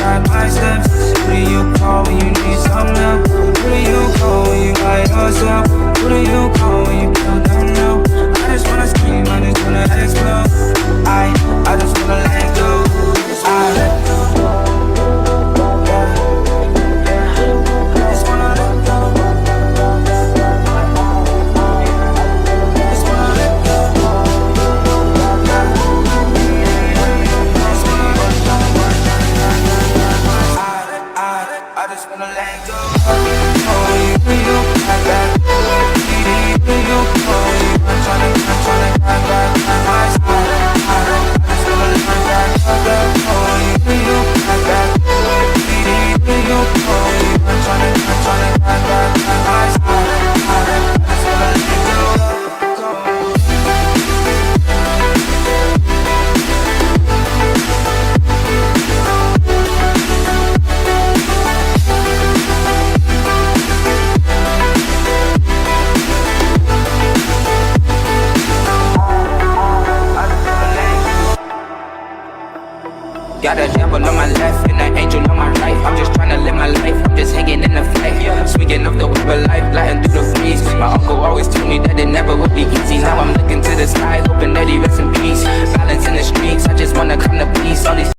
guide my steps. Who do you call when you need some help? Who do you call when you by yourself? Who do you call when you feel down low? I just wanna scream, I just wanna explode. I just wanna let go. I let go. Got a devil on my left and an angel on my right. I'm just trying to live my life, I'm just hanging in the flight. Swinging off the web of life, gliding through the breeze. My uncle always told me that it never would be easy. Now I'm looking to the sky, hoping that he rests in peace. Violence in the streets, I just wanna come to peace. All these